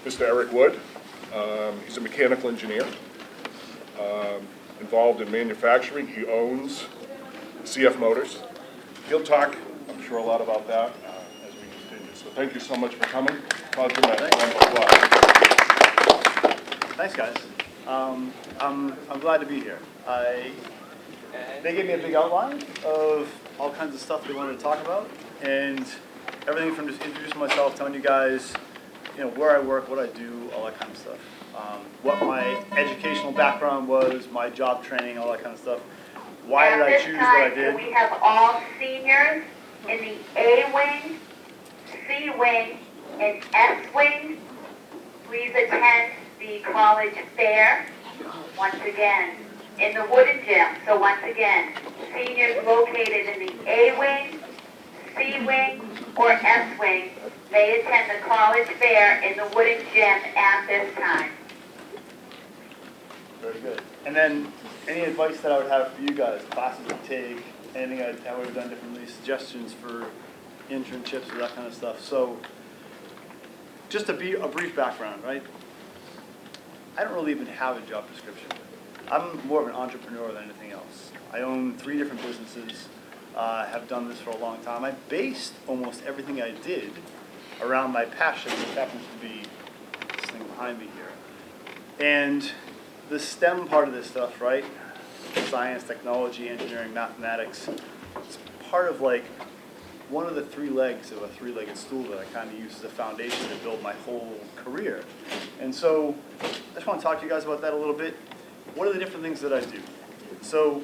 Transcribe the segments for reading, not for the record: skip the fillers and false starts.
Mr. Eric Wood. He's a mechanical engineer involved in manufacturing. He owns CF Motors. He'll talk, I'm sure, a lot about that as we continue. So thank you so much for coming. Thanks, guys. I'm glad to be here. They gave me a big outline of all kinds of stuff they wanted to talk about, and everything from just introducing myself, telling you guys, where I work, what I do, all that kind of stuff. What my educational background was, my job training, all that kind of stuff. Why did I choose what I did? We have all seniors in the A wing, C wing, and S wing. Please attend the college fair once again in the wooden gym. So once again, seniors located in the A wing, C wing, or S wing may attend the college fair in the wooden gym at this time. Very good. And then any advice that I would have for you guys, classes to take, anything I would have done differently, suggestions for internships or that kind of stuff. So just a brief background, right? I don't really even have a job description. I'm more of an entrepreneur than anything else. I own 3 different businesses, have done this for a long time. I based almost everything I did around my passion, which happens to be this thing behind me here. And the STEM part of this stuff, right? Science, technology, engineering, mathematics. It's part of one of the 3 legs of a 3-legged stool that I kind of use as a foundation to build my whole career. And so I just want to talk to you guys about that a little bit. What are the different things that I do? So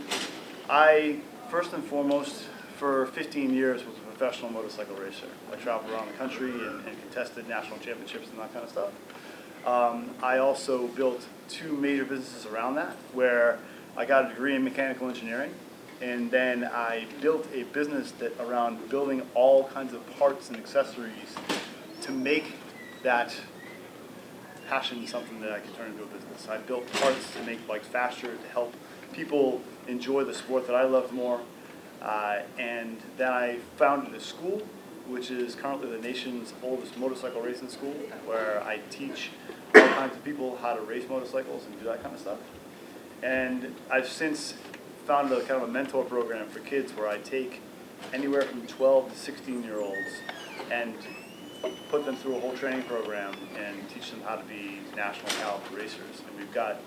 I, first and foremost, for 15 years was a professional motorcycle racer. I traveled around the country and contested national championships and that kind of stuff. I also built 2 major businesses around that, where I got a degree in mechanical engineering, and then I built a business around building all kinds of parts and accessories to make that passion something that I could turn into a business. I built parts to make bikes faster, to help people enjoy the sport that I loved more, and then I founded a school, which is currently the nation's oldest motorcycle racing school, where I teach all kinds of people how to race motorcycles and do that kind of stuff. And I've since founded a kind of a mentor program for kids where I take anywhere from 12 to 16-year-olds and put them through a whole training program and teach them how to be national caliber racers. And we've got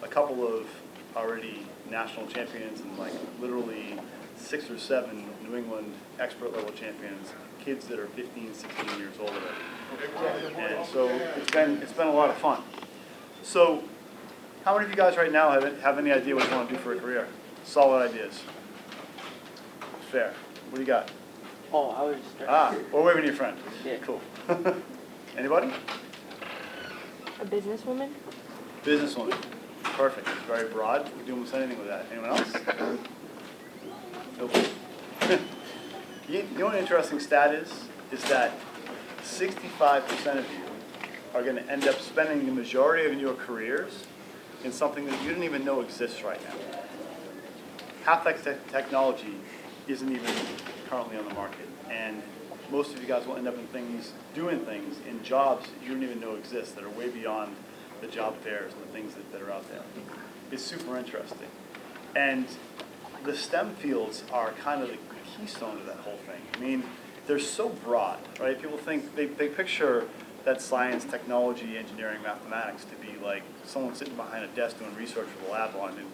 a couple of already national champions and literally 6 or 7 New England expert level champions, kids that are 15, 16 years old already. And so it's been a lot of fun. So how many of you guys right now have any idea what you want to do for a career? Solid ideas. Fair. What do you got? Oh, I was Or waving to your friend. Yeah. Cool. Anybody? A businesswoman? Businesswoman. Perfect. Very broad. We can do almost anything with that. Anyone else? Nope. You know what an interesting stat is that 65% of you are going to end up spending the majority of your careers in something that you didn't even know exists right now. Half that technology isn't even currently on the market, and most of you guys will end up doing things in jobs that you don't even know exist, that are way beyond the job fairs and the things that are out there. It's super interesting. And the STEM fields are kind of the keystone of that whole thing. I mean, they're so broad, right? People think, they picture that science, technology, engineering, mathematics to be like someone sitting behind a desk doing research with a lab on and,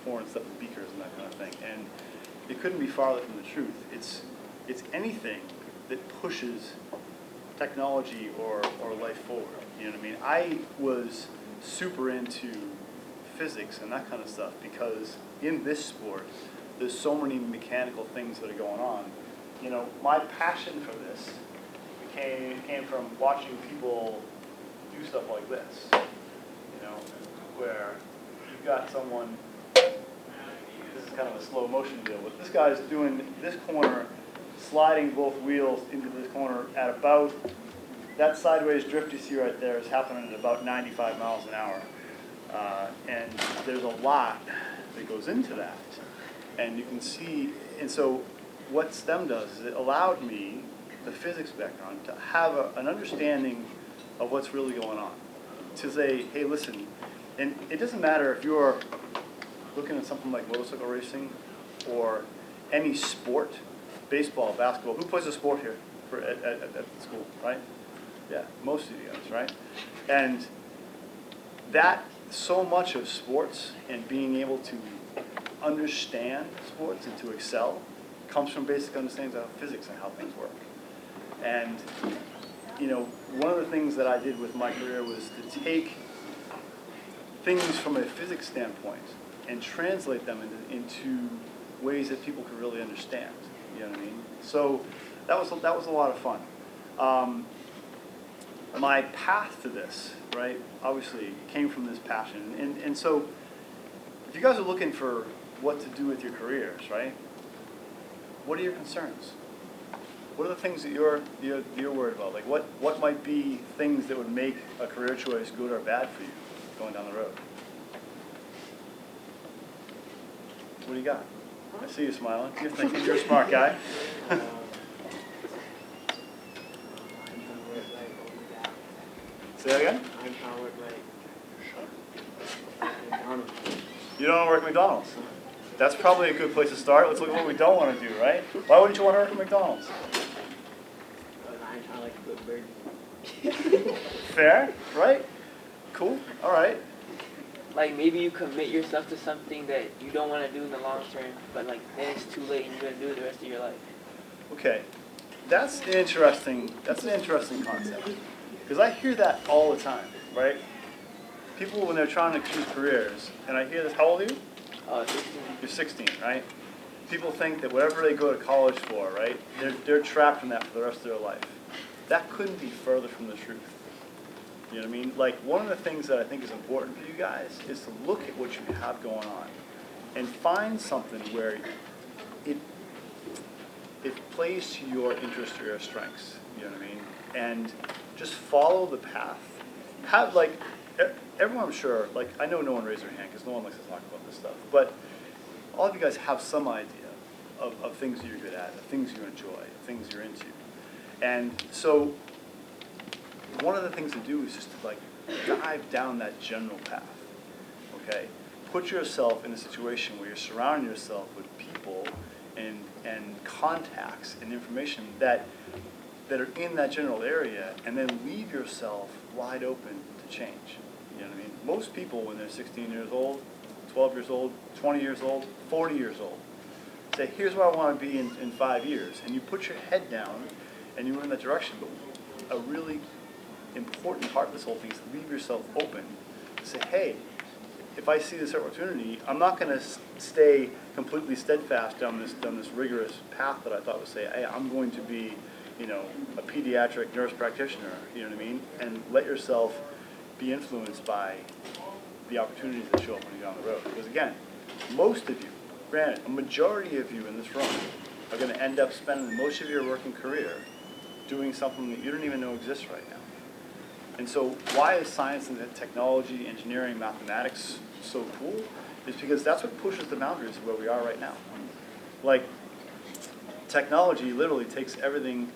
pouring stuff in beakers and that kind of thing. And it couldn't be farther from the truth. It's anything that pushes technology or life forward. You know what I mean? I was super into physics and that kind of stuff because in this sport, there's so many mechanical things that are going on. My passion for this came from watching people do stuff like this. Where you've got someone, this is kind of a slow motion deal, but this guy's doing this corner, sliding both wheels into this corner at about, that sideways drift you see right there is happening at about 95 miles an hour. And there's a lot that goes into that. And you can see, and so what STEM does is it allowed me, the physics background, to have an understanding of what's really going on. To say, hey, listen, and it doesn't matter if you're looking at something like motorcycle racing or any sport, baseball, basketball. Who plays a sport here at the school, right? Yeah, most of you guys, right? And that, so much of sports and being able to understand sports and to excel comes from basic understanding of physics and how things work. And, you know, one of the things that I did with my career was to take things from a physics standpoint and translate them into ways that people could really understand. You know what I mean? So that was a lot of fun. My path to this, right, obviously came from this passion. And so if you guys are looking for what to do with your careers, right, what are your concerns? What are the things that you're worried about? Like what might be things that would make a career choice good or bad for you going down the road? What do you got? I see you smiling. You're thinking you're a smart guy. Say that again? I'm trying to work You don't want to work at McDonald's. That's probably a good place to start. Let's look at what we don't want to do, right? Why wouldn't you want to work at McDonald's? I'm trying to like a good bird. Fair, right? Cool, all right. Like maybe you commit yourself to something that you don't want to do in the long term, but like then it's too late and you're gonna do it the rest of your life. Okay, that's an interesting concept. Because I hear that all the time, right? People, when they're trying to choose careers, and I hear this, how old are you? 16. You're 16, right? People think that whatever they go to college for, right, they're trapped in that for the rest of their life. That couldn't be further from the truth. You know what I mean? Like, one of the things that I think is important for you guys is to look at what you have going on and find something where it plays to your interest or your strengths. You know what I mean? And just follow the path. Have, like, everyone, I'm sure, like, I know no one raised their hand because no one likes to talk about this stuff, but all of you guys have some idea of things that you're good at, of things you enjoy, of things you're into. And so one of the things to do is just to, like, dive down that general path, okay? Put yourself in a situation where you're surrounding yourself with people and contacts and information that are in that general area, and then leave yourself wide open to change. You know what I mean? Most people, when they're 16 years old, 12 years old, 20 years old, 40 years old, say, here's where I want to be in 5 years. And you put your head down and you move in that direction. But a really important part of this whole thing is to leave yourself open to say, hey, if I see this opportunity, I'm not going to stay completely steadfast down this rigorous path that I thought would say, hey, I'm going to be, you know, a pediatric nurse practitioner, you know what I mean? And let yourself be influenced by the opportunities that show up when you're on the road. Because again, most of you, granted, a majority of you in this room are going to end up spending most of your working career doing something that you don't even know exists right now. And so why is science and technology, engineering, mathematics so cool? Is because that's what pushes the boundaries of where we are right now. Like, technology literally takes everything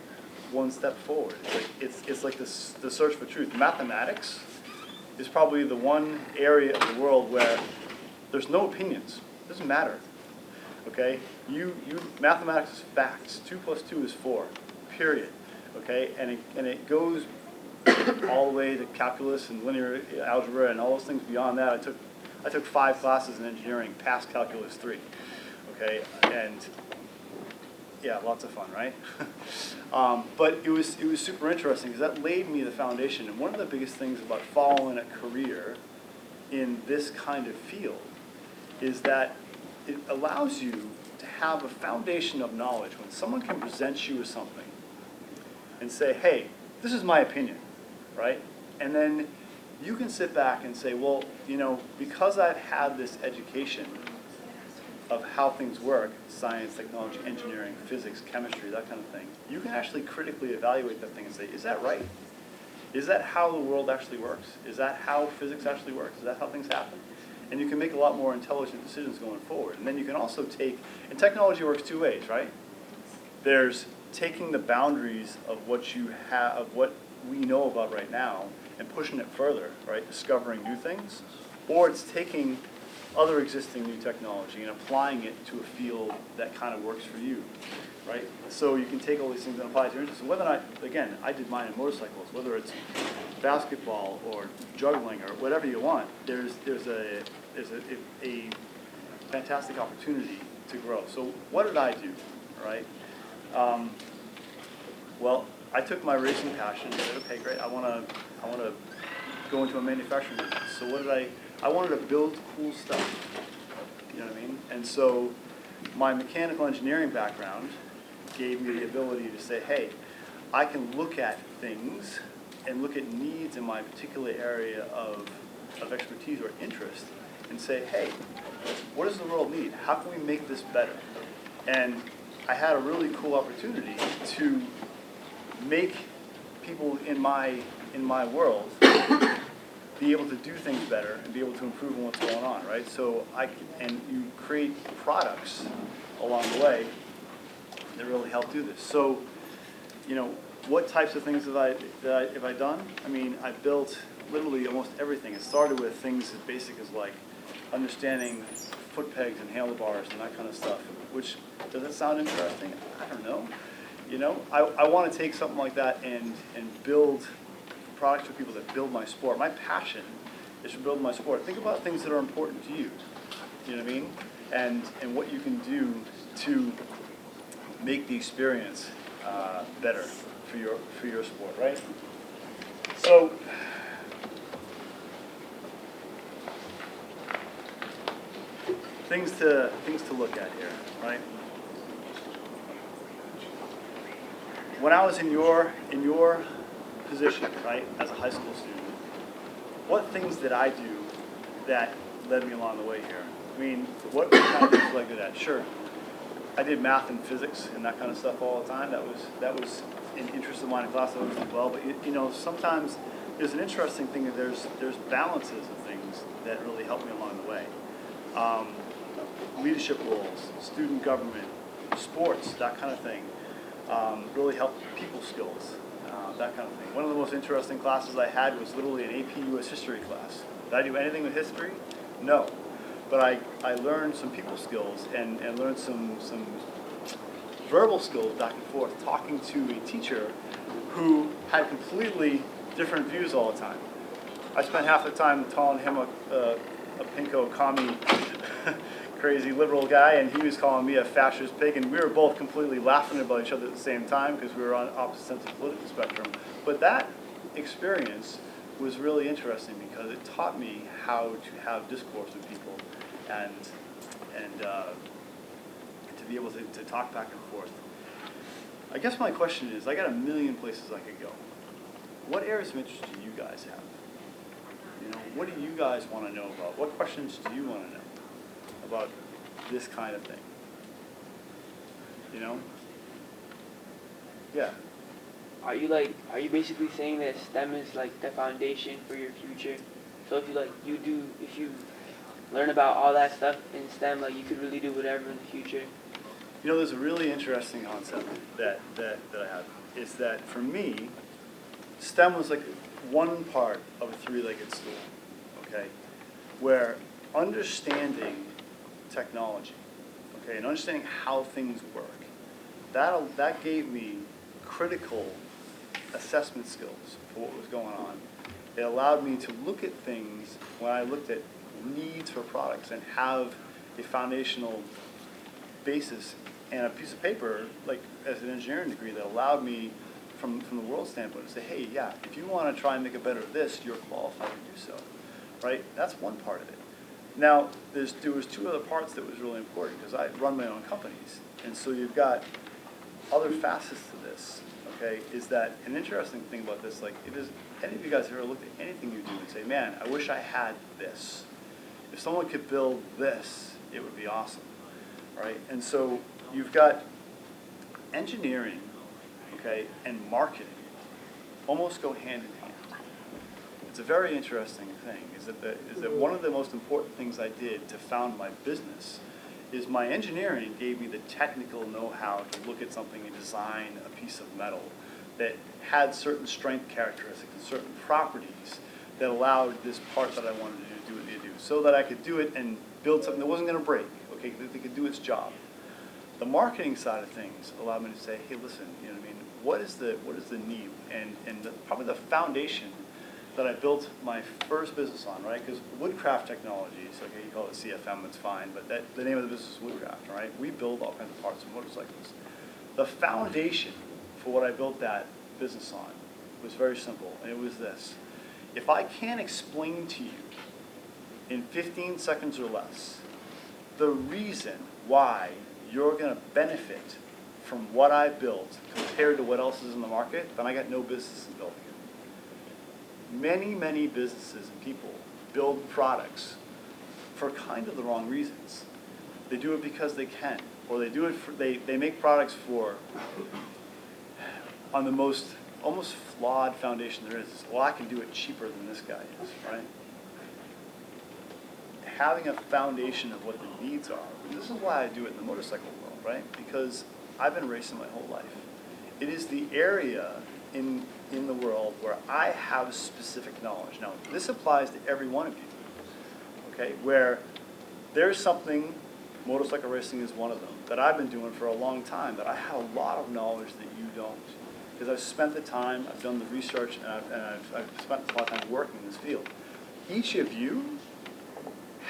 one step forward. It's like the search for truth. Mathematics is probably the one area of the world where there's no opinions. It doesn't matter. Okay? Mathematics is facts. 2 plus 2 is 4. Period. Okay? And it goes all the way to calculus and linear algebra and all those things beyond that. I took 5 classes in engineering, passed calculus 3. Okay? And yeah, lots of fun, right? But it was super interesting because that laid me the foundation. And one of the biggest things about following a career in this kind of field is that it allows you to have a foundation of knowledge. When someone can present you with something and say, hey, this is my opinion, right? And then you can sit back and say, well, you know, because I've had this education of how things work, science, technology, engineering, physics, chemistry, that kind of thing, you can actually critically evaluate that thing and say, is that right? Is that how the world actually works? Is that how physics actually works? Is that how things happen? And you can make a lot more intelligent decisions going forward. And then you can also take, and technology works 2 ways, right? There's taking the boundaries of what you have, of what we know about right now and pushing it further, right? Discovering new things, or it's taking other existing new technology and applying it to a field that kind of works for you, right? So you can take all these things and apply it to your interest. And whether or not, again, I did mine in motorcycles, whether it's basketball or juggling or whatever you want, there's a fantastic opportunity to grow. So what did I do, right? Well, I took my racing passion and said, okay, great, I want to go into a manufacturing business. So what did I wanted to build cool stuff, you know what I mean? And so my mechanical engineering background gave me the ability to say, hey, I can look at things and look at needs in my particular area of expertise or interest and say, hey, what does the world need? How can we make this better? And I had a really cool opportunity to make people in my world be able to do things better and be able to improve on what's going on, right? So and you create products along the way that really help do this. So, you know, what types of things have I done? I mean, I built literally almost everything. It started with things as basic as like understanding foot pegs and handlebars and that kind of stuff, which, does that sound interesting? I don't know. You know, I want to take something like that and build products for people that build my sport. My passion is to build my sport. Think about things that are important to you. You know what I mean? And what you can do to make the experience better for your sport, right? So things to look at here, right? When I was in your position, right, as a high school student, what things did I do that led me along the way here? I mean, what kind of things was I good at? Sure, I did math and physics and that kind of stuff all the time. That was an interest of mine in class as well. But you know, sometimes there's an interesting thing that there's balances of things that really help me along the way. Leadership roles, student government, sports, that kind of thing. Really help people skills, that kind of thing. One of the most interesting classes I had was literally an AP US history class. Did I do anything with history? No. But I learned some people skills and learned some verbal skills back and forth, talking to a teacher who had completely different views all the time. I spent half the time calling him a pinko commie crazy liberal guy, and he was calling me a fascist pig, and we were both completely laughing about each other at the same time because we were on opposite ends of the political spectrum. But that experience was really interesting because it taught me how to have discourse with people and to be able to talk back and forth. I guess my question is, I got a million places I could go. What areas of interest do you guys have? You know, what do you guys want to know about? What questions do you want to know about this kind of thing? You know? Yeah. Are you basically saying that STEM is like the foundation for your future? So if you learn about all that stuff in STEM, like you could really do whatever in the future? You know, there's a really interesting concept that I have, is that for me, STEM was like one part of a three-legged stool, okay? Where understanding technology, okay, and understanding how things work, that gave me critical assessment skills for what was going on. It allowed me to look at things when I looked at needs for products and have a foundational basis and a piece of paper, like as an engineering degree, that allowed me from the world standpoint to say, hey, yeah, if you want to try and make it better at this, you're qualified to do so, right? That's one part of it. Now, there was two other parts that was really important because I run my own companies, and so you've got other facets to this, okay, is that an interesting thing about this, like, it is, any of you guys ever looked at anything you do and say, man, I wish I had this. If someone could build this, it would be awesome, right? And so you've got engineering, okay, and marketing almost go hand in hand. It's a very interesting thing, is that one of the most important things I did to found my business is my engineering gave me the technical know-how to look at something and design a piece of metal. that had certain strength characteristics and certain properties that allowed this part that I wanted to do what it needed to do, so that I could do it and build something that wasn't going to break, okay, that could do its job. The marketing side of things allowed me to say, hey, listen, you know what I mean, what is the need? And probably the foundation that I built my first business on, right? Because Woodcraft Technologies, okay, you call it CFM, it's fine, but the name of the business is Woodcraft, right? We build all kinds of parts of motorcycles. The foundation for what I built that business on was very simple, and it was this. If I can't explain to you in 15 seconds or less the reason why you're going to benefit from what I built compared to what else is in the market, then I got no business in building it. Many, many businesses and people build products for kind of the wrong reasons. They do it because they can, or they do it for, they make products for, on the most almost flawed foundation there is. Well, I can do it cheaper than this guy is, right? Having a foundation of what the needs are. This is why I do it in the motorcycle world, right? Because I've been racing my whole life. It is the area in the world where I have specific knowledge. Now, this applies to every one of you, okay? Where there's something, motorcycle racing is one of them, that I've been doing for a long time, that I have a lot of knowledge that you don't. Because I've spent the time, I've done the research, and I've spent a lot of time working in this field. Each of you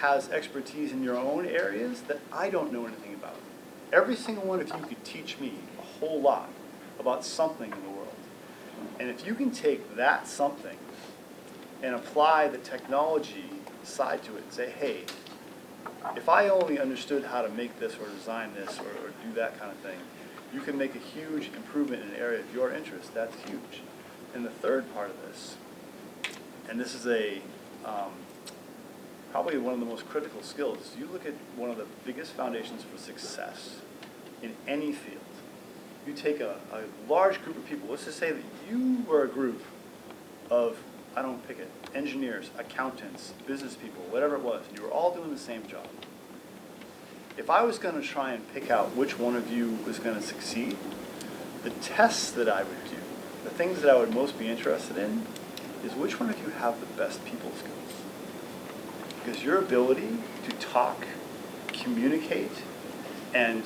has expertise in your own areas that I don't know anything about. Every single one of you could teach me a whole lot about something in the world. And if you can take that something and apply the technology side to it and say, hey, if I only understood how to make this or design this or do that kind of thing, you can make a huge improvement in an area of your interest. That's huge. And the third part of this, and this is probably one of the most critical skills, is you look at one of the biggest foundations for success in any field. You take a large group of people, let's just say that you were a group of, I don't pick it, engineers, accountants, business people, whatever it was, and you were all doing the same job. If I was going to try and pick out which one of you was going to succeed, the tests that I would do, the things that I would most be interested in, is which one of you have the best people skills. Because your ability to talk, communicate, and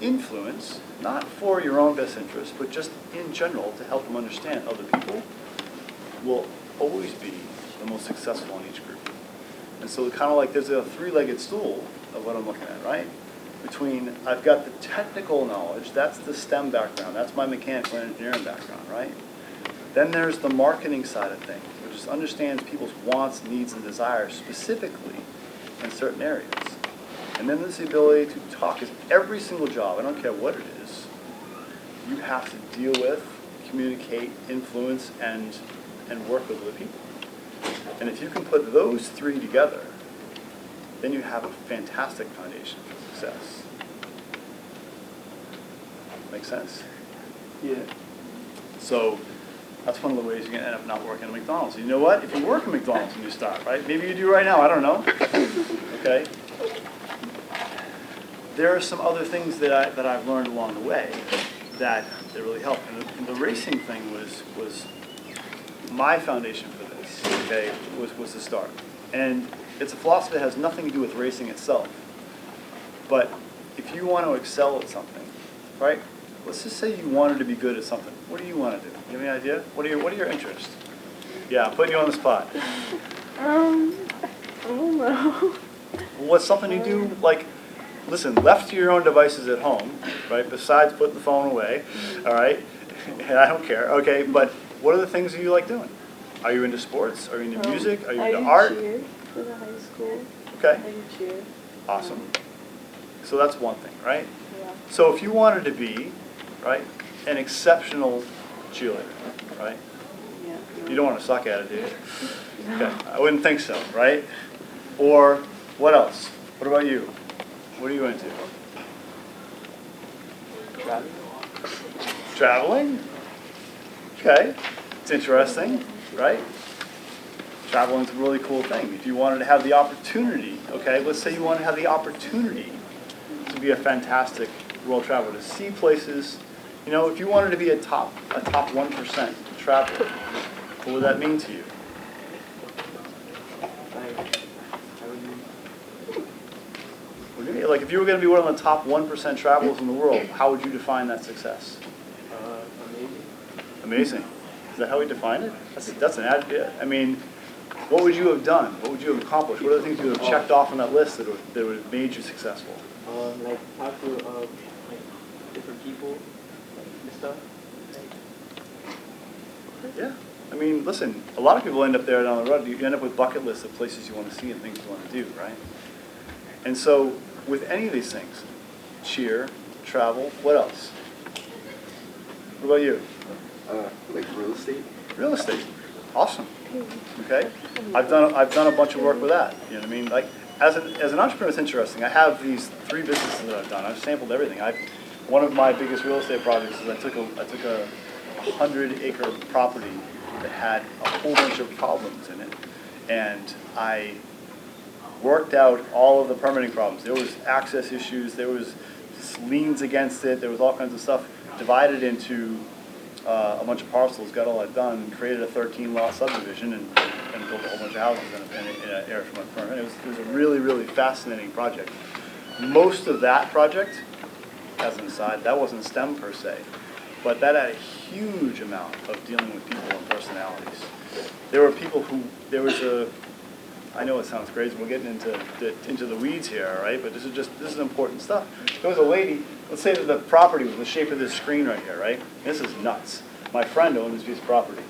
influence, not for your own best interest, but just in general to help them understand other people, will always be the most successful in each group. And so kind of like there's a three-legged stool of what I'm looking at, right? Between, I've got the technical knowledge, that's the STEM background, that's my mechanical engineering background, right? Then there's the marketing side of things, which is understands people's wants, needs, and desires specifically in certain areas. And then there's the ability to talk, because every single job, I don't care what it is, you have to deal with, communicate, influence, and work with other people. And if you can put those three together, then you have a fantastic foundation for success. Make sense? Yeah. So that's one of the ways you're going to end up not working at McDonald's. You know what? If you work at McDonald's when you start, right? Maybe you do right now. I don't know. Okay? There are some other things that I've learned along the way that really help. And the racing thing was my foundation for this, okay, was the start. And it's a philosophy that has nothing to do with racing itself. But if you want to excel at something, right, let's just say you wanted to be good at something. What do you want to do? You have any idea? What are your interests? Yeah, I'm putting you on the spot. I don't know. What's something you do, like, listen, left to your own devices at home, right, besides putting the phone away, all right, and I don't care, okay, but what are the things that you like doing? Are you into sports? Are you into music? Are you into art? I cheer for the high school. Okay, I do cheer. awesome. So that's one thing, right? Yeah. So if you wanted to be, right, an exceptional cheerleader, right? Yeah. You don't want to suck at it, do you? Okay, I wouldn't think so, right? Or what else? What about you? What are you into? Traveling? Okay, it's interesting, right? Traveling's a really cool thing. If you wanted to have the opportunity, okay, let's say you want to have the opportunity to be a fantastic world traveler, to see places You know, if you wanted to be a top 1% traveler, what would that mean to you? What do you mean? Like, if you were going to be one of the top 1% travelers in the world, how would you define that success? Amazing. Amazing. Is that how we define it? That's an ad. I mean, what would you have done? What would you have accomplished? What are the things you would have checked off on that list that would have made you successful? Like talk to like different people and stuff. Yeah. I mean, listen, a lot of people end up there down the road. You end up with bucket lists of places you want to see and things you want to do, right? And so, with any of these things, cheer, travel, what else? What about you? Like real estate. Real estate. Awesome. Okay. I've done a bunch of work with that. You know what I mean? Like, as an entrepreneur, it's interesting. I have these 3 businesses that I've done. I've sampled everything. One of my biggest real estate projects is I took a 100-acre property that had a whole bunch of problems in it, and I worked out all of the permitting problems. There was access issues, there was liens against it, there was all kinds of stuff. Divided into a bunch of parcels, got all that done, created a 13-lot subdivision, and built a whole bunch of houses in an area from my firm. And it was a really, really fascinating project. Most of that project, as an aside, that wasn't STEM per se, but that had a huge amount of dealing with people and personalities. There were people who, I know it sounds crazy, we're getting into the weeds here, all right? But this is important stuff. There was a lady, let's say that the property was the shape of this screen right here, right? This is nuts. My friend owned this piece of property.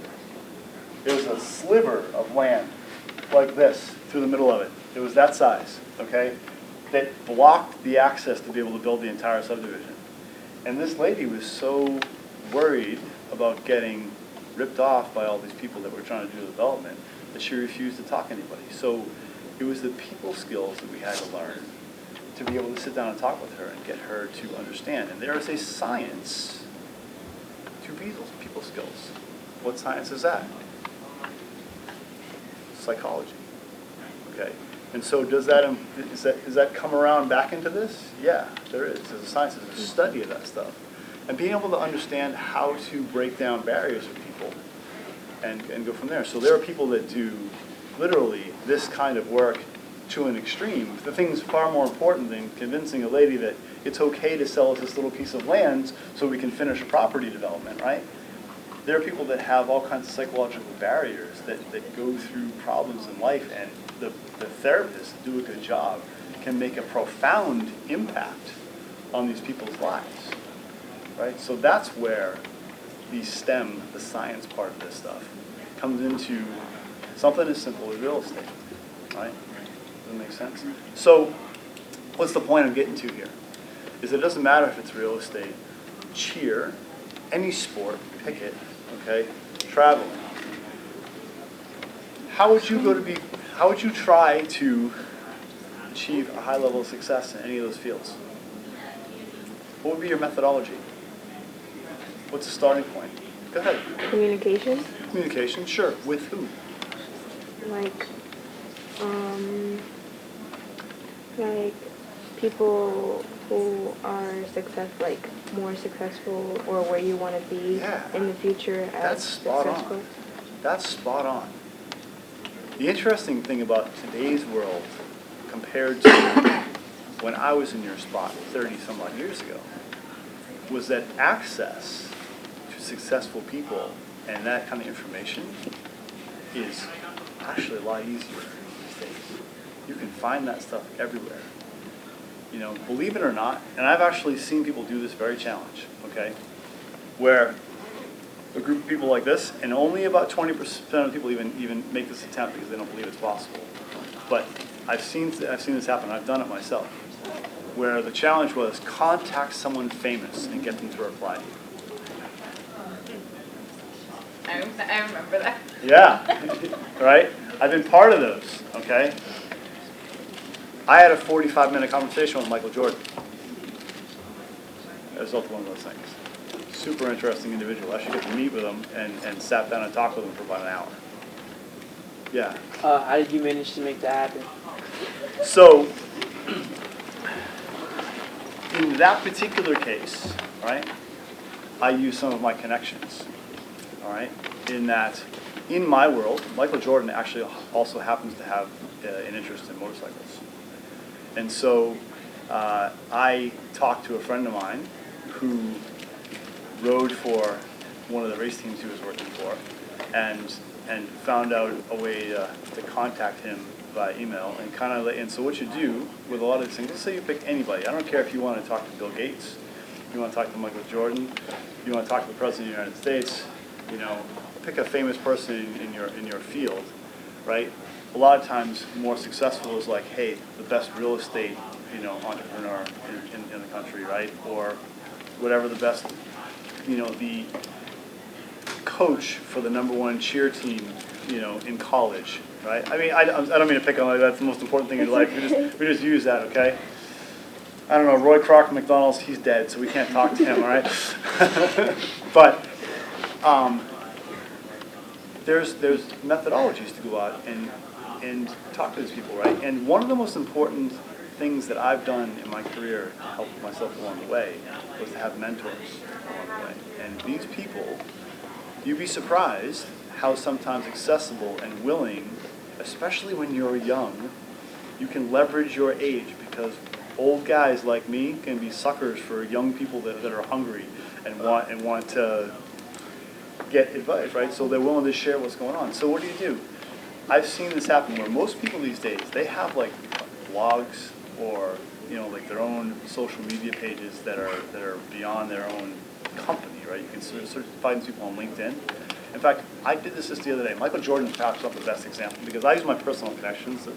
There was a sliver of land like this through the middle of it. It was that size, okay? That blocked the access to be able to build the entire subdivision. And this lady was so worried about getting ripped off by all these people that were trying to do development that she refused to talk to anybody. So it was the people skills that we had to learn to be able to sit down and talk with her and get her to understand. And there is a science to people skills. What science is that? Psychology. Okay. And so does that come around back into this? Yeah, there is. There's a science, there's a study of that stuff. And being able to understand how to break down barriers for people and go from there. So there are people that do literally this kind of work to an extreme. The thing's far more important than convincing a lady that it's okay to sell us this little piece of land so we can finish a property development, right? There are people that have all kinds of psychological barriers that go through problems in life, and the therapists do a good job, can make a profound impact on these people's lives, right? So that's where the STEM, the science part of this stuff, comes into something as simple as real estate, right? Does that make sense? So what's the point I'm getting to here? Is it doesn't matter if it's real estate, cheer, any sport, pick it, okay, traveling. How would you try to achieve a high level of success in any of those fields? What would be your methodology? What's the starting point? Go ahead. Communication. Communication, sure. With who? Like people who are more successful, or where you want to be in the future as That's spot successful. on. That's spot on. The interesting thing about today's world compared to when I was in your spot 30 some odd years ago was that access to successful people and that kind of information is actually a lot easier these days. You can find that stuff everywhere. You know, believe it or not, and I've actually seen people do this very challenge, okay, where a group of people like this, and only about 20% of people even make this attempt because they don't believe it's possible. But I've seen this happen. I've done it myself, where the challenge was contact someone famous and get them to reply to you. I remember that. Yeah, right? I've been part of those, okay? I had a 45-minute conversation with Michael Jordan as a result of one of those things. Super interesting individual. I actually got to meet with him and sat down and talked with him for about an hour. Yeah. How did you manage to make that happen? So, in that particular case, right, I use some of my connections, all right? In that, in my world, Michael Jordan actually also happens to have an interest in motorcycles. And so I talked to a friend of mine who rode for one of the race teams he was working for, and found out a way to contact him via email, and kind of, and so what you do with a lot of these things, let's say you pick anybody. I don't care if you want to talk to Bill Gates, you want to talk to Michael Jordan, you want to talk to the President of the United States, you know, pick a famous person in your field, right? A lot of times more successful is like, hey, the best real estate, you know, entrepreneur in the country, right? Or whatever the best, you know, the coach for the #1 cheer team, you know, in college, right? I mean, I don't mean to pick on like that's the most important thing in life. We just use that, okay? I don't know, Roy Kroc from McDonald's, he's dead, so we can't talk to him, all right? But there's methodologies to go out and talk to these people, right? And one of the most important things that I've done in my career to help myself along the way was to have mentors along the way. And these people, you'd be surprised how sometimes accessible and willing, especially when you're young, you can leverage your age, because old guys like me can be suckers for young people that are hungry and want to get advice, right? So they're willing to share what's going on. So what do? I've seen this happen where most people these days, they have like blogs or, you know, like their own social media pages that are beyond their own company, right? You can sort of find these people on LinkedIn. In fact, I did this just the other day. Michael Jordan is perhaps not the best example, because I use my personal connections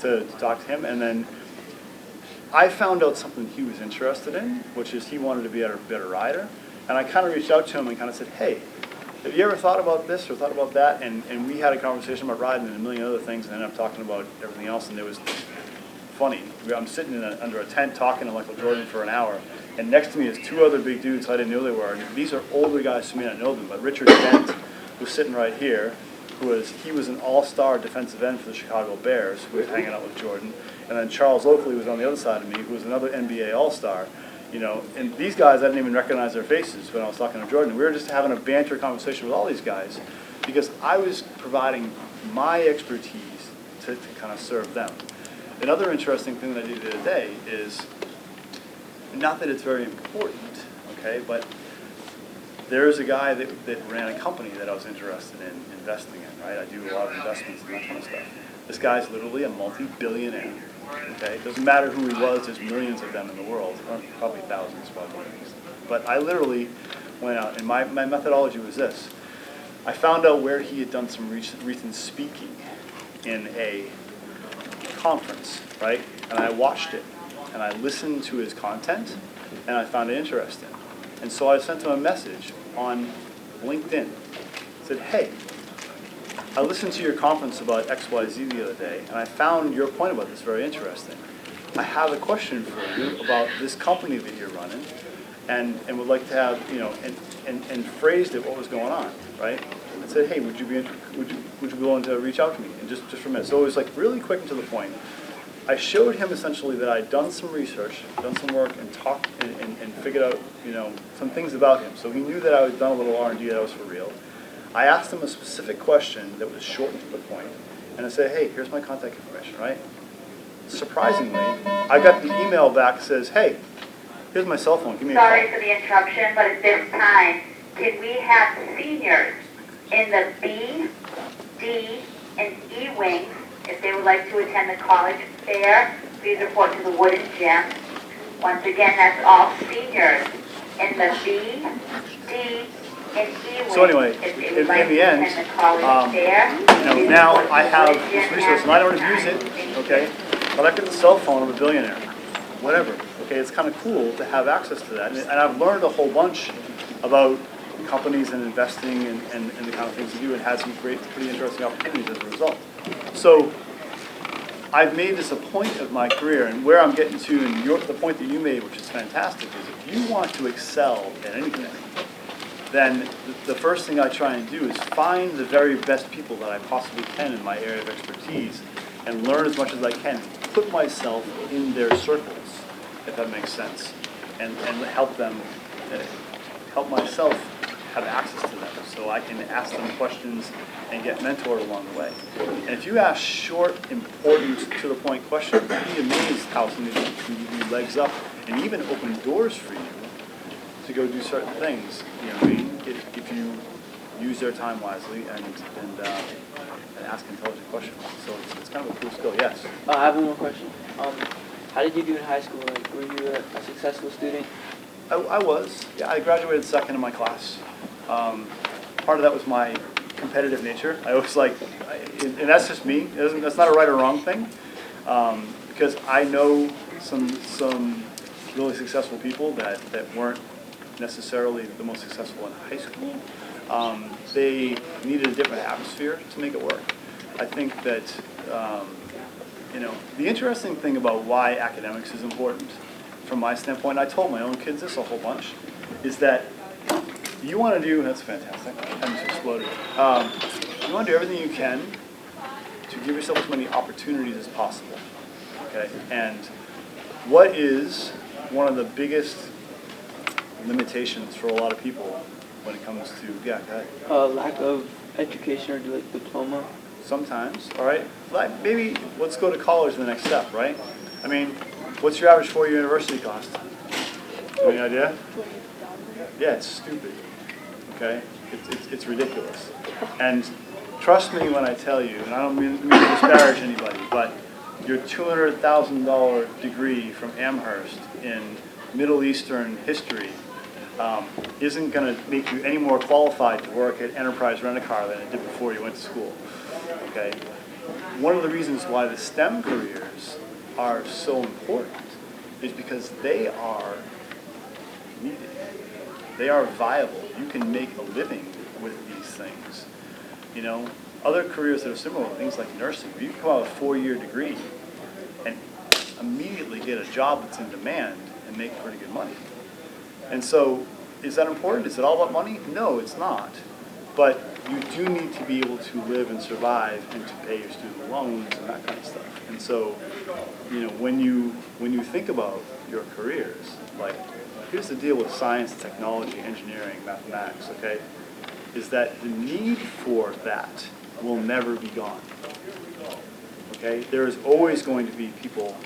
to talk to him, and then I found out something he was interested in, which is he wanted to be a better rider, and I kind of reached out to him and kind of said, hey, have you ever thought about this or thought about that? And we had a conversation about riding and a million other things, and ended up talking about everything else, and it was funny. I'm sitting under a tent talking to Michael Jordan for an hour, and next to me is two other big dudes I didn't know they were. And these are older guys who may not know them, but Richard Dent, who's sitting right here, he was an all-star defensive end for the Chicago Bears, who was hanging out with Jordan. And then Charles Oakley was on the other side of me, who was another NBA all-star. You know, and these guys, I didn't even recognize their faces when I was talking to Jordan. We were just having a banter conversation with all these guys, because I was providing my expertise to kind of serve them. Another interesting thing that I did the other day is, not that it's very important, okay, but there's a guy that ran a company that I was interested in investing in, right? I do a lot of investments and that kind of stuff. This guy's literally a multi-billionaire, okay? It doesn't matter who he was, there's millions of them in the world, or probably thousands, probably. But I literally went out, and my methodology was this. I found out where he had done some recent speaking in a conference, right? And I watched it, and I listened to his content, and I found it interesting. And so I sent him a message on LinkedIn. I said, hey, I listened to your conference about XYZ the other day, and I found your point about this very interesting. I have a question for you about this company that you're running, and would like to have, you know, and phrased it what was going on, right? I said, hey, would you be willing to reach out to me? And just for a minute. So it was like really quick and to the point. I showed him essentially that I'd done some research, done some work, and talked and figured out, you know, some things about him. So he knew that I had done a little R&D, that I was for real. I asked him a specific question that was short and to the point, and I said, hey, here's my contact information, right? Surprisingly, I got the email back that says, hey, here's my cell phone, give me a call. Sorry for the interruption, but at this time, can we have seniors in the B, D, and E wings, if they would like to attend the college fair, please report to the Wooden Gym. Once again, that's all seniors in the B, D, and E wings. So anyway, if they in would like the to end, attend the college fair, you know, please now report to I the have Wooden this Gym resource, and I don't use it, Thank okay? you. But I've got the cell phone of a billionaire, whatever. Okay, it's kind of cool to have access to that, and I've learned a whole bunch about companies and investing and the kind of things to do, and had some pretty interesting opportunities as a result. So I've made this a point of my career, and where I'm getting to, and the point that you made, which is fantastic, is if you want to excel at anything, then the first thing I try and do is find the very best people that I possibly can in my area of expertise, and learn as much as I can, put myself in their circles, if that makes sense, and help them help myself have access to them so I can ask them questions and get mentored along the way. And if you ask short, important, to the point questions, you'd be amazed how somebody can give you legs up and even open doors for you to go do certain things. You know what I mean? If you use their time wisely and ask intelligent questions. So it's kind of a cool skill, yes. I have one more question. How did you do in high school? Like, were you a successful student? I was. Yeah, I graduated second in my class. Part of that was my competitive nature. I was like, and that's just me. That's not a right or wrong thing, because I know some really successful people that weren't necessarily the most successful in high school. They needed a different atmosphere to make it work. I think that the interesting thing about why academics is important, from my standpoint, I told my own kids this a whole bunch, is that you want to do, that's fantastic, I just exploded. You want to do everything you can to give yourself as many opportunities as possible, okay? And what is one of the biggest limitations for a lot of people when it comes to, yeah, go ahead. Lack of education or like diploma. Sometimes, all right? Like maybe let's go to college the next step, right? I mean, what's your average 4-year university cost? Any idea? Yeah, it's stupid, okay? It's ridiculous. And trust me when I tell you, and I don't mean to disparage anybody, but your $200,000 degree from Amherst in Middle Eastern history isn't going to make you any more qualified to work at Enterprise Rent-A-Car than it did before you went to school, okay? One of the reasons why the STEM careers are so important is because they are needed. They are viable. You can make a living with these things. You know, other careers that are similar, things like nursing, where you can come out with a 4-year degree and immediately get a job that's in demand and make pretty good money. And so, is that important? Is it all about money? No, it's not. But you do need to be able to live and survive and to pay your student loans and that kind of stuff. And so, you know, when you think about your careers, like, here's the deal with science, technology, engineering, mathematics, okay, is that the need for that will never be gone. Okay? There is always going to be people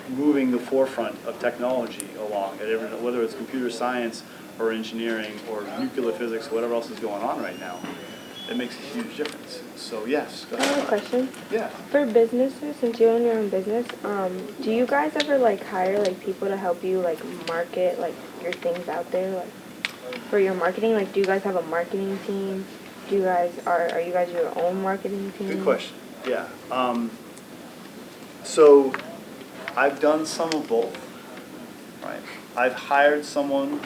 moving the forefront of technology along, whether it's computer science or engineering or nuclear physics or whatever else is going on right now. It makes a huge difference. So yes, go I have a ahead. question. Yeah. For businesses, since you own your own business, do you guys ever like hire like people to help you like market like your things out there, like for your marketing? Like, do you guys have a marketing team? Do you guys are you guys your own marketing team? Good question. Yeah. So I've done some of both. Right. I've hired someone,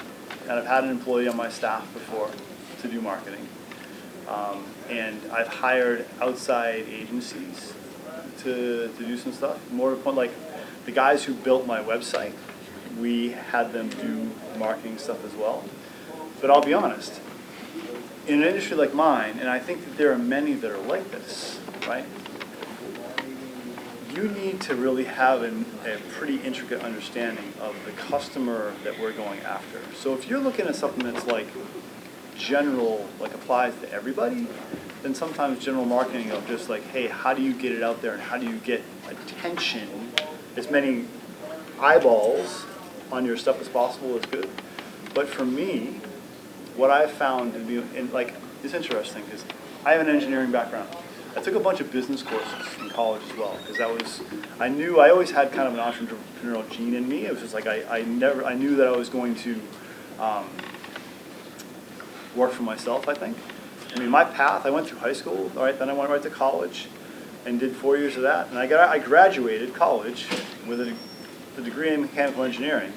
and I've had an employee on my staff before to do marketing. And I've hired outside agencies to do some stuff. More to the point, like the guys who built my website, we had them do marketing stuff as well. But I'll be honest, in an industry like mine, and I think that there are many that are like this, right? You need to really have a pretty intricate understanding of the customer that we're going after. So if you're looking at something that's like general, like applies to everybody, then sometimes general marketing of just like, hey, how do you get it out there and how do you get attention, as many eyeballs on your stuff as possible is good. But for me, what I've found to be, and like, it's interesting because I have an engineering background. I took a bunch of business courses in college as well because I always had kind of an entrepreneurial gene in me. It was just like I knew that I was going to work for myself, I think. I mean, my path, I went through high school, all right, then I went right to college and did 4 years of that. And I graduated college with a degree in mechanical engineering.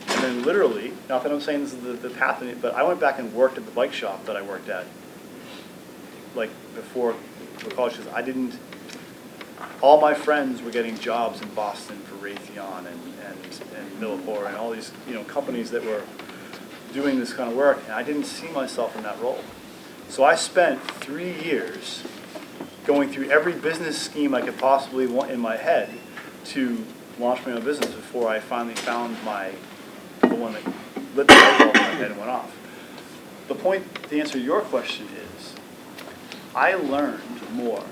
And then literally, not that I'm saying this is the path, but I went back and worked at the bike shop that I worked at, like before college, because all my friends were getting jobs in Boston for Raytheon and Millipore and all these, companies that were doing this kind of work, and I didn't see myself in that role. So I spent 3 years going through every business scheme I could possibly want in my head to launch my own business before I finally found the one that lit the light bulb in my head and went off. the point to answer your question is, I learned more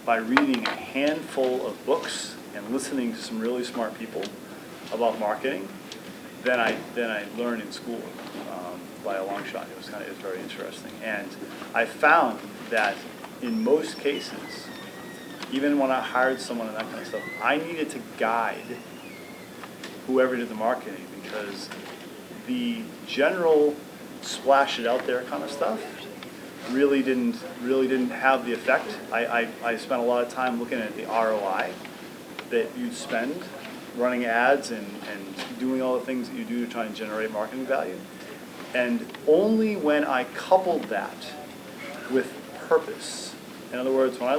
by reading a handful of books and listening to some really smart people about marketing than I learned in school by a long shot. It was very interesting. And I found that in most cases, even when I hired someone and that kind of stuff, I needed to guide whoever did the marketing, because the general splash it out there kind of stuff really didn't have the effect. I spent a lot of time looking at the ROI that you'd spend running ads and doing all the things that you do to try and generate marketing value. And only when I coupled that with purpose, in other words, when I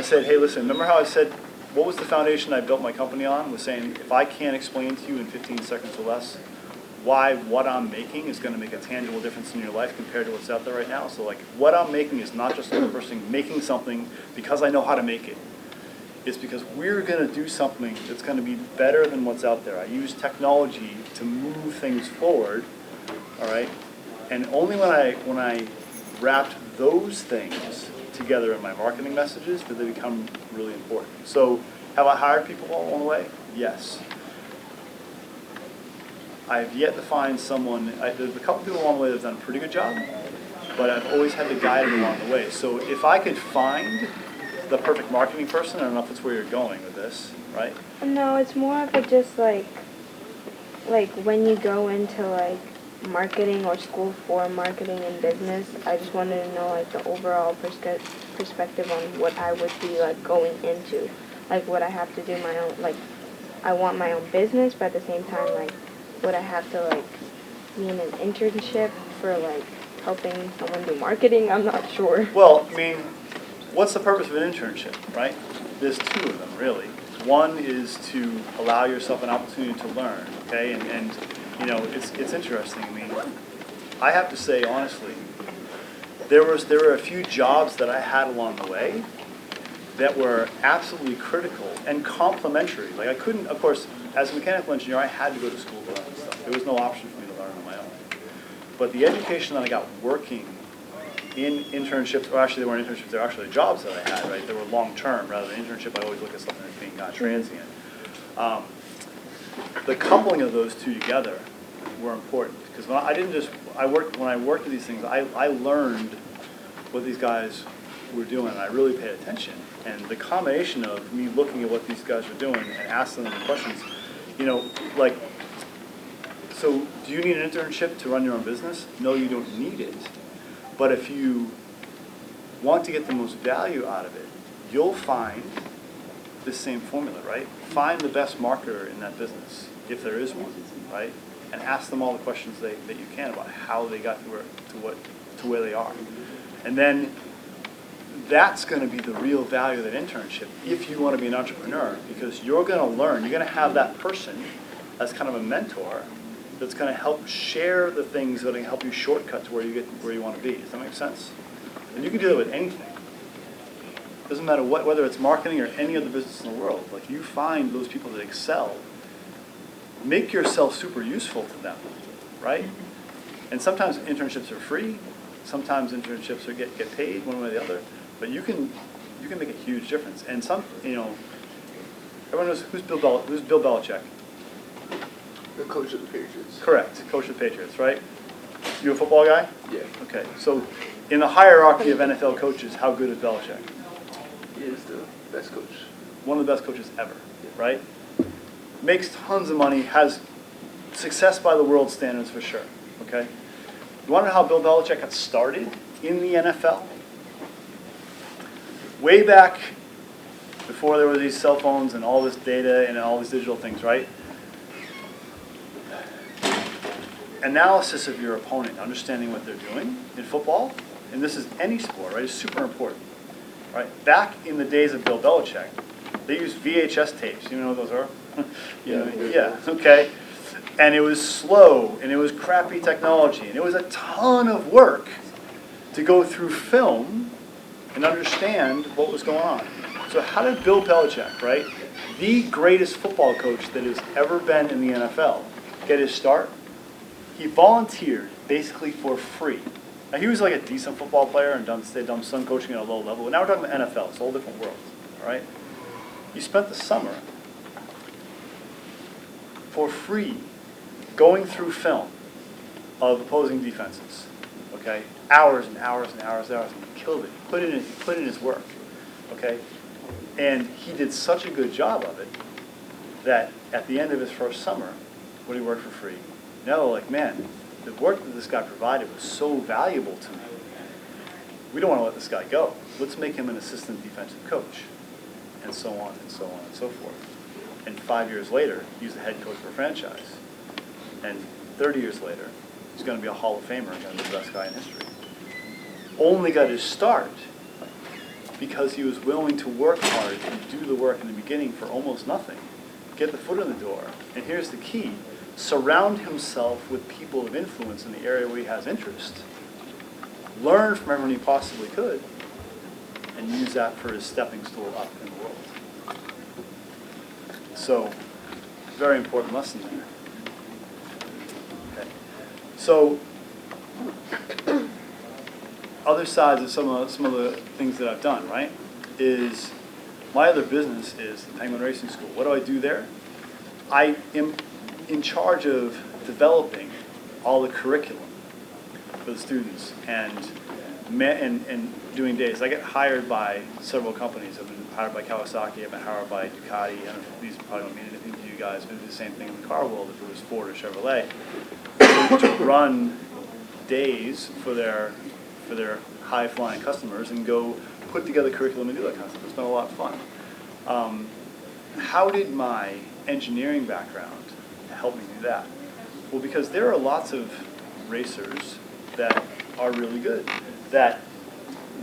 said, hey, listen, remember how I said, what was the foundation I built my company on? Was saying, if I can't explain to you in 15 seconds or less why what I'm making is going to make a tangible difference in your life compared to what's out there right now. So like, what I'm making is not just another person making something because I know how to make it. It's because we're going to do something that's going to be better than what's out there. I use technology to move things forward, all right? And only when I wrapped those things together in my marketing messages did they become really important. So have I hired people along the way? Yes. I've yet to find someone, there's a couple people along the way that have done a pretty good job, but I've always had to guide them along the way. So if I could find the perfect marketing person, I don't know if that's where you're going with this, right? No, it's more of a just like when you go into like marketing or school for marketing and business, I just wanted to know like the overall perspective on what I would be like going into. Like would I have to do my own, like I want my own business, but at the same time like would I have to like be in an internship for like helping someone do marketing? I'm not sure. Well, I mean, what's the purpose of an internship, right? There's two of them, really. One is to allow yourself an opportunity to learn, okay? And you know, it's interesting. I mean, I have to say, honestly, there were a few jobs that I had along the way that were absolutely critical and complementary. Like I couldn't, of course, as a mechanical engineer, I had to go to school to learn this stuff. There was no option for me to learn on my own. But the education that I got working in internships, or actually they weren't internships, they were actually jobs that I had, right? They were long-term rather than internship. I always look at something as being kind of transient. The coupling of those two together were important because when I worked at these things, I learned what these guys were doing, and I really paid attention. And the combination of me looking at what these guys were doing and asking them the questions, you know, like, so do you need an internship to run your own business? No, you don't need it. But if you want to get the most value out of it, you'll find this same formula, right? Find the best marketer in that business, if there is one, right? And ask them all the questions that you can about how they got to where they are. And then that's going to be the real value of that internship if you want to be an entrepreneur, because you're going to learn. You're going to have that person as kind of a mentor that's going to help share the things that are going to help you shortcut to where you want to be. Does that make sense? And you can do that with anything. Doesn't matter whether it's marketing or any other business in the world. Like you find those people that excel, make yourself super useful to them, right? And sometimes internships are free. Sometimes internships get paid one way or the other. But you can make a huge difference. And everyone knows who's Bill Belichick. The coach of the Patriots. Correct, coach of the Patriots, right? You a football guy? Yeah. Okay, so in the hierarchy of NFL coaches, how good is Belichick? He is the best coach. One of the best coaches ever, right? Makes tons of money, has success by the world standards for sure, okay? You want to know how Bill Belichick got started in the NFL? Way back before there were these cell phones and all this data and all these digital things, right? Analysis of your opponent, understanding what they're doing in football, and this is any sport, right, is super important, right? Back in the days of Bill Belichick, they used VHS tapes. You know what those are? Yeah, okay. And it was slow, and it was crappy technology, and it was a ton of work to go through film and understand what was going on. So how did Bill Belichick, right, the greatest football coach that has ever been in the NFL, get his start? he volunteered basically for free. Now, he was like a decent football player and stayed done some coaching at a low level, but now we're talking about NFL. It's a whole different world, all right? He spent the summer for free going through film of opposing defenses, okay? Hours and hours and hours and hours, and he killed it. He put in his work, okay? And he did such a good job of it that at the end of his first summer, when he worked for free, now like, man, the work that this guy provided was so valuable to me. We don't want to let this guy go. Let's make him an assistant defensive coach, and so on and so on and so forth. And 5 years later, he's the head coach of a franchise. And 30 years later, he's going to be a Hall of Famer and going to be the best guy in history. Only got his start because he was willing to work hard and do the work in the beginning for almost nothing. Get the foot in the door. And here's the key. Surround himself with people of influence in the area where he has interest. Learn from everyone he possibly could, and use that for his stepping stool up in the world. So, very important lesson there. Okay. So, other sides of some of the things that I've done, right, is my other business is the Penguin Racing School. What do I do there? I am in charge of developing all the curriculum for the students and doing days. I get hired by several companies. I've been hired by Kawasaki, I've been hired by Ducati, and these probably don't mean anything to you guys, but it's the same thing in the car world if it was Ford or Chevrolet. To run days for their high-flying customers and go put together curriculum and do that kind of stuff. It's been a lot of fun. How did my engineering background help me do that? Well, because there are lots of racers that are really good, that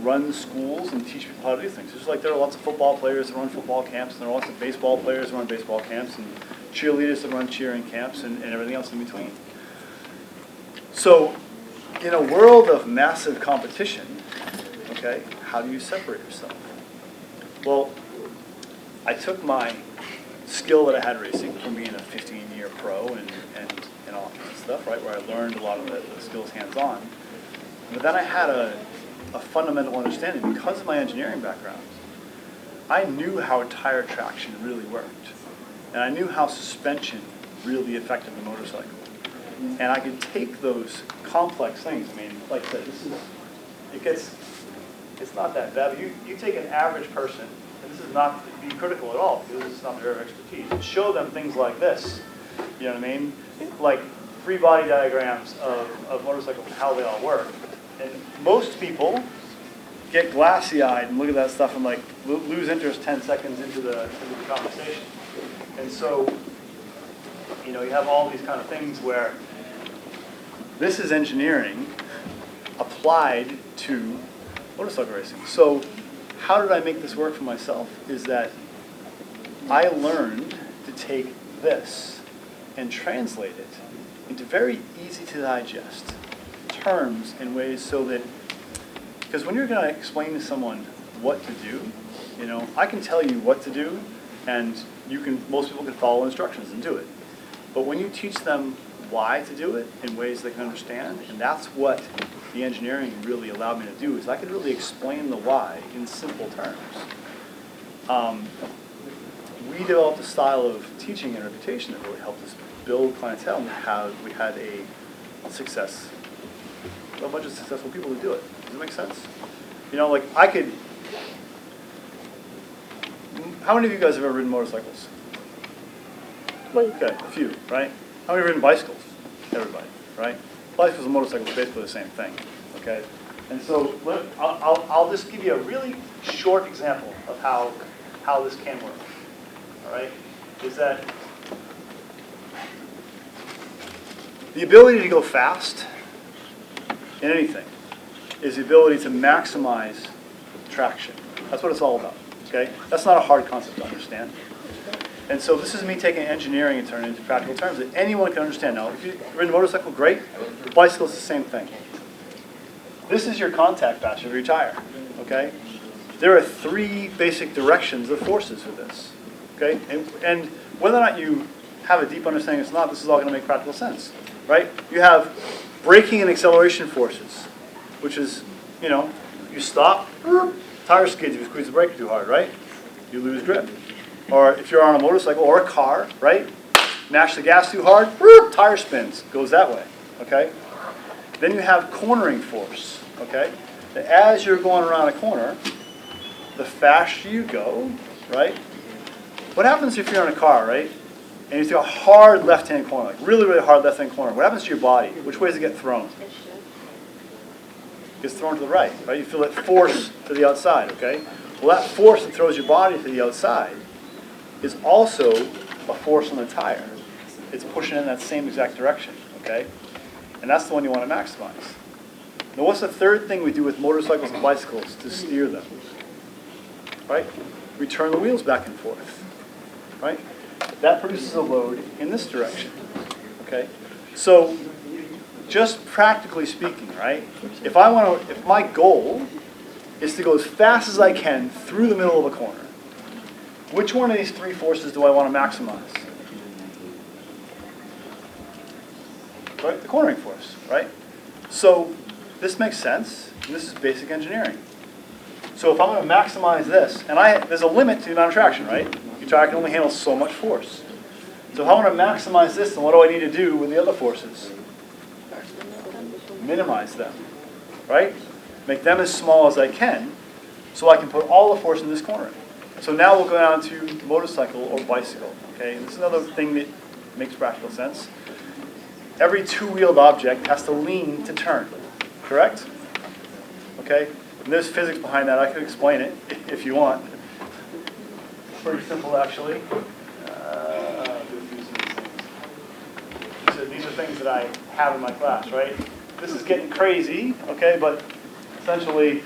run schools and teach people how to do things. Just like there are lots of football players that run football camps, and there are lots of baseball players that run baseball camps, and cheerleaders that run cheering camps, and everything else in between. So, in a world of massive competition, okay, how do you separate yourself? Well, I took my skill that I had racing from being a 15-year pro and all kinds of stuff, right, where I learned a lot of the skills hands-on. But then I had a fundamental understanding because of my engineering background. I knew how tire traction really worked, and I knew how suspension really affected the motorcycle. And I could take those complex things. I mean, like I said, it's not that bad. But you take an average person, and this is not to be critical at all, because this is not their expertise, and show them things like this. You know what I mean? Like free body diagrams of motorcycles and how they all work. And most people get glassy-eyed and look at that stuff and like lose interest 10 seconds into the conversation. And so, you know, you have all these kind of things where this is engineering applied to motorcycle racing. So how did I make this work for myself is that I learned to take this and translate it into very easy to digest terms in ways so that, because when you're going to explain to someone what to do, you know, I can tell you what to do and most people can follow instructions and do it. But when you teach them why to do it in ways they can understand, and that's what the engineering really allowed me to do, is I could really explain the why in simple terms. We developed a style of teaching and reputation that really helped us build clientele, and we had a bunch of successful people who do it. Does that make sense? You know, like how many of you guys have ever ridden motorcycles? Wait. Okay, a few, right? How many have ridden bicycles? Everybody, right? Bicycles and motorcycles are basically the same thing, okay? And so I'll just give you a really short example of how this can work, all right? Is that the ability to go fast in anything is the ability to maximize traction. That's what it's all about, okay? That's not a hard concept to understand. And so this is me taking engineering and turning it into practical terms that anyone can understand. Now, if you're in a motorcycle, great. Bicycle is the same thing. This is your contact patch of your tire, okay? There are 3 basic directions of forces for this, okay? And whether or not you have a deep understanding or not, this is all going to make practical sense. right? You have braking and acceleration forces, which is, you stop, tire skids if you squeeze the brake too hard, right? You lose grip. Or if you're on a motorcycle or a car, right? Mash the gas too hard, tire spins, goes that way, okay? Then you have cornering force, okay? As you're going around a corner, the faster you go, right? What happens if you're in a car, right? And you take a hard left-hand corner, like really, really hard left-hand corner. What happens to your body? Which way does it get thrown? It gets thrown to the right, right? You feel that force to the outside, okay? Well, that force that throws your body to the outside is also a force on the tire. It's pushing in that same exact direction, okay? And that's the one you want to maximize. Now, what's the third thing we do with motorcycles and bicycles to steer them? Right? We turn the wheels back and forth, right? That produces a load in this direction, okay? So, just practically speaking, right? If my goal is to go as fast as I can through the middle of a corner, which one of these three forces do I want to maximize? Right? The cornering force, right? So, this makes sense, and this is basic engineering. So if I'm going to maximize this, and there's a limit to the amount of traction, right? Your tire can only handle so much force. So if I want to maximize this, then what do I need to do with the other forces? Minimize them, right? Make them as small as I can, so I can put all the force in this corner. So now we'll go down to motorcycle or bicycle, okay? And this is another thing that makes practical sense. Every two-wheeled object has to lean to turn, correct? Okay? And there's physics behind that. I could explain it if you want. Pretty simple, actually. So these are things that I have in my class, right? This is getting crazy, okay? But essentially,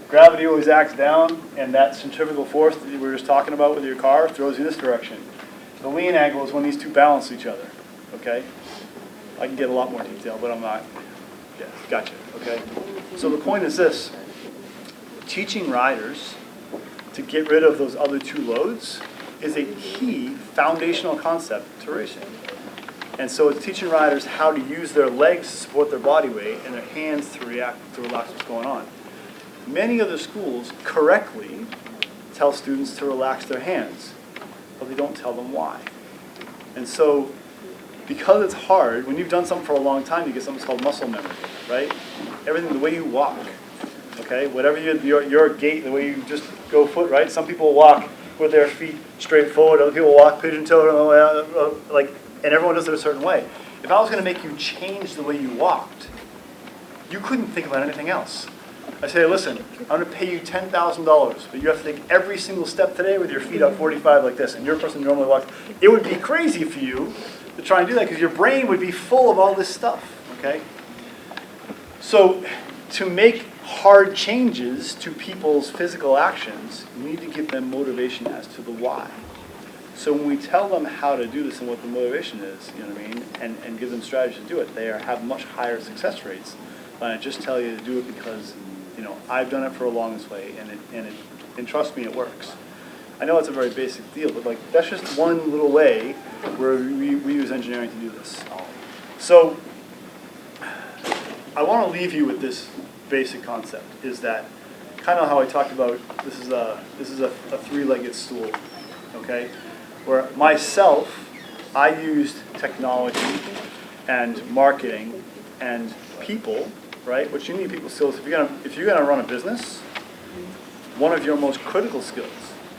gravity always acts down, and that centrifugal force that we were just talking about with your car throws you this direction. The lean angle is when these two balance each other, okay? I can get a lot more detail, but I'm not. Yeah, gotcha, okay? So the point is this. Teaching riders to get rid of those other two loads is a key foundational concept to racing. And so it's teaching riders how to use their legs to support their body weight and their hands to relax what's going on. Many other schools correctly tell students to relax their hands, but they don't tell them why. And so, because it's hard, when you've done something for a long time, you get something called muscle memory, right? Everything, the way you walk, okay? Whatever your gait, the way you just go foot, right? Some people walk with their feet straight forward, other people walk pigeon-toed, and everyone does it a certain way. If I was going to make you change the way you walked, you couldn't think about anything else. I say, listen, I'm going to pay you $10,000, but you have to take every single step today with your feet up 45 like this, and your person normally walks. It would be crazy for you to try and do that because your brain would be full of all this stuff, okay? So to make hard changes to people's physical actions, you need to give them motivation as to the why. So when we tell them how to do this and what the motivation is, you know what I mean, and give them strategies to do it, they have much higher success rates than I just tell you to do it because, you know, I've done it for a long way, and trust me, it works. I know it's a very basic deal, but that's just one little way where we use engineering to do this. So I want to leave you with this basic concept: is that kind of how I talked about this is a three-legged stool, okay? Where myself, I used technology and marketing and people, right? Which you need people skills. If you're gonna run a business, one of your most critical skills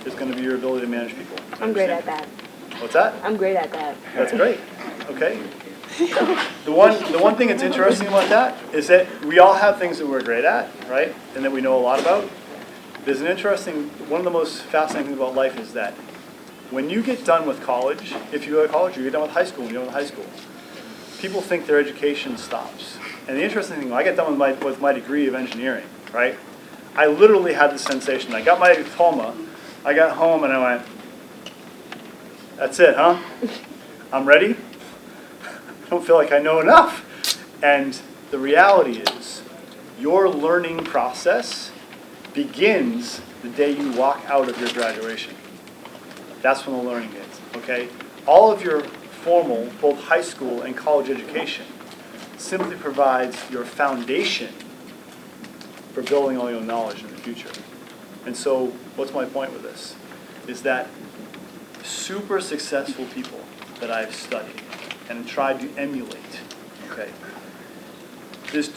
is going to be your ability to manage people. I'm great at that. What's that? I'm great at that. That's great. Okay. The one thing that's interesting about that is that we all have things that we're great at, right? And that we know a lot about. There's one of the most fascinating things about life is that when you get done with college, if you go to college, or you get done with high school, when you're done with high school, people think their education stops. And the interesting thing, when I got done with my degree of engineering, right? I literally had this sensation. I got my diploma, I got home and I went, that's it, huh? I'm ready? I don't feel like I know enough. And the reality is, your learning process begins the day you walk out of your graduation. That's when the learning is, okay? All of your formal, both high school and college education simply provides your foundation for building all your knowledge in the future. And so, what's my point with this? Is that super successful people that I've studied and tried to emulate, okay? There's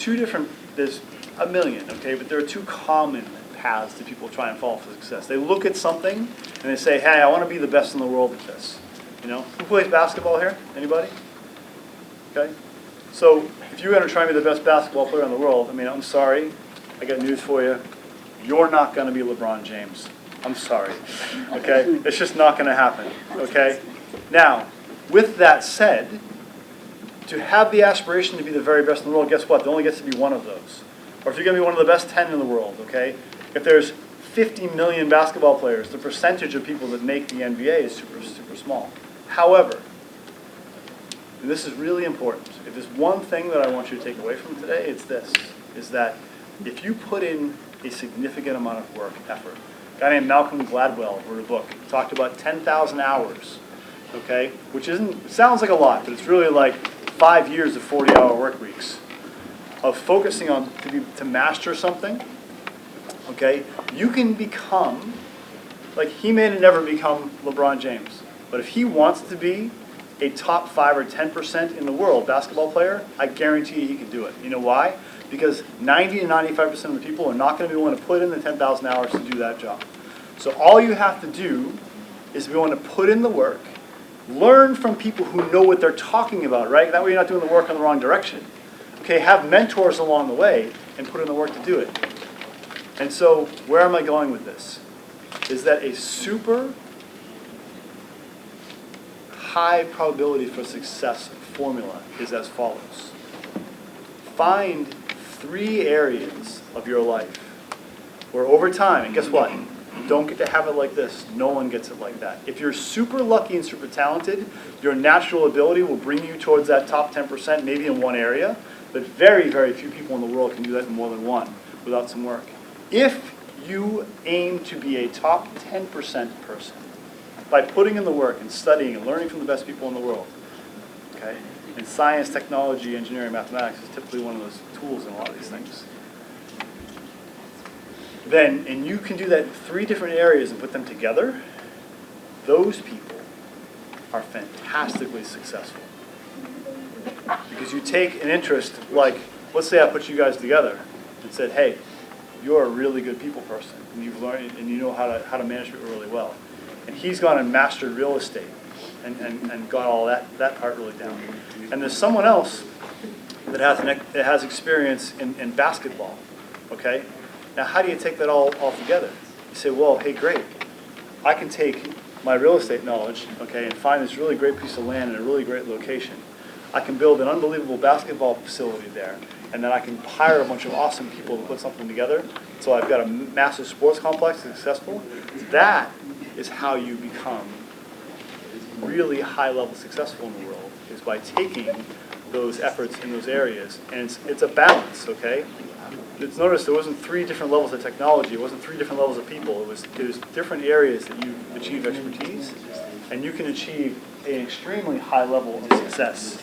a million, okay, but there are two common paths that people try and follow for success. They look at something and they say, hey, I want to be the best in the world at this. You know, who plays basketball here? Anybody? Okay? So, if you're going to try and be the best basketball player in the world, I mean, I'm sorry, I got news for you. You're not going to be LeBron James. I'm sorry. Okay? It's just not going to happen. Okay? Now, with that said, to have the aspiration to be the very best in the world, guess what? There only gets to be one of those. Or if you're going to be one of the best 10 in the world, okay? If there's 50 million basketball players, the percentage of people that make the NBA is super, super small. However, and this is really important, if there's one thing that I want you to take away from today, it's this, is that if you put in a significant amount of work, effort, a guy named Malcolm Gladwell wrote a book, talked about 10,000 hours, okay, which sounds like a lot, but it's really like 5 years of 40-hour work weeks of focusing on to master something, okay, you can become, like he may never become LeBron James, but if he wants to be a top 5 or 10% in the world basketball player, I guarantee you he can do it. You know why? Because 90 to 95% of the people are not going to be willing to put in the 10,000 hours to do that job. So all you have to do is be willing to put in the work, learn from people who know what they're talking about, right? That way you're not doing the work in the wrong direction. Okay, have mentors along the way and put in the work to do it. And so where am I going with this? Is that a super high probability for success formula is as follows. Find 3 areas of your life where over time, and guess what? You don't get to have it like this. No one gets it like that. If you're super lucky and super talented, your natural ability will bring you towards that top 10%, maybe in one area, but very, very few people in the world can do that in more than one without some work. If you aim to be a top 10% person by putting in the work and studying and learning from the best people in the world, okay, and science, technology, engineering, mathematics is typically one of those tools in a lot of these things, then, and you can do that in 3 different areas and put them together, those people are fantastically successful. Because you take an interest, like, let's say I put you guys together and said, hey, you're a really good people person, and you've learned, and you know how to manage people really well. And he's gone and mastered real estate and got all that part really down. And there's someone else that has experience in basketball, okay? Now, how do you take that all together? You say, well, hey, great. I can take my real estate knowledge, okay, and find this really great piece of land in a really great location. I can build an unbelievable basketball facility there, and then I can hire a bunch of awesome people to put something together. So I've got a massive sports complex that's successful. That is how you become really high-level successful in the world, is by taking those efforts in those areas. And it's a balance, okay? Notice there wasn't 3 different levels of technology. It wasn't 3 different levels of people. It was different areas that you achieve expertise, and you can achieve an extremely high level of success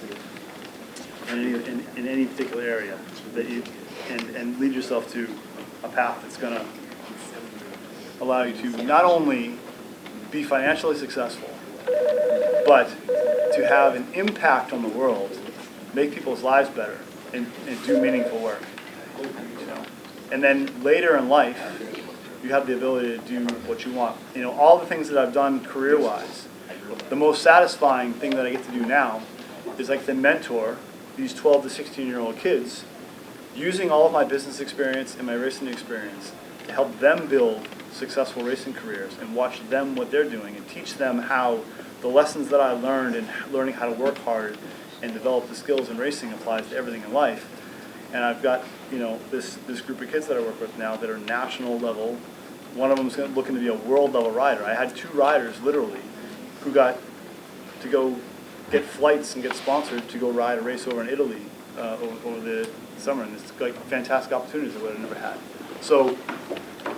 in any particular area that you and lead yourself to a path that's going to allow you to not only be financially successful, but to have an impact on the world, make people's lives better, and do meaningful work. You know? And then later in life, you have the ability to do what you want. You know, all the things that I've done career-wise, the most satisfying thing that I get to do now is like to mentor these 12 to 16-year-old kids using all of my business experience and my racing experience to help them build successful racing careers and watch them what they're doing and teach them how the lessons that I learned in learning how to work hard and develop the skills in racing applies to everything in life. And I've got, you know, this group of kids that I work with now that are national level. One of them is looking to be a world level rider. I had 2 riders literally who got to go get flights and get sponsored to go ride a race over in Italy over the summer, and it's like fantastic opportunities that I would have never had. So,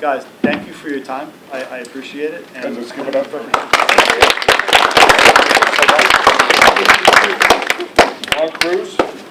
guys, thank you for your time. I appreciate it. And let's give it up for John Cruz.